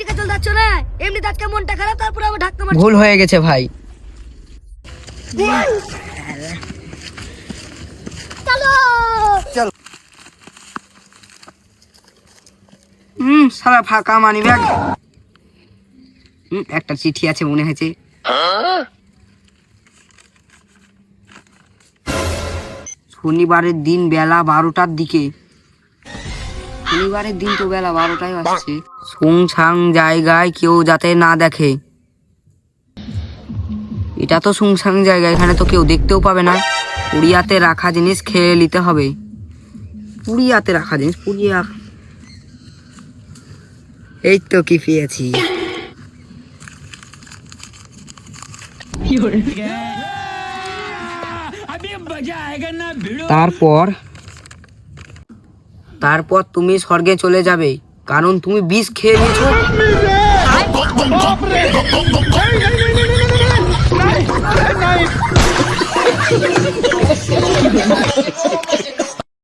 দিকে চলে যাচ্ছ না? এমনি আজকে মনটা খারাপ, তারপরে আবার ধাক্কা মারছো। ভুল হয়ে গেছে ভাই। চলো। সারা ফাঁকা মানি ব্যাগ। একটা চিঠি আছে মনে হয়েছে। শনিবারের দিন বেলা 12টার দিকে। শনিবারের দিন তো বেলা 12টায় আসছে। শুনশান জায়গায় কেউ যাতে না দেখে। এটা তো শুনশান জায়গা, এখানে তো কেউ দেখতেও পাবে না। পুড়িয়াতে রাখা জিনিস খেয়ে নিতে হবে। পুড়িয়াতে রাখা জিনিস, পুড়িয়া। এই তো কি পেয়েছি। তারপর তুমি স্বর্গে চলে যাবে, কারণ তুমি বিষ খেয়ে নিয়েছো।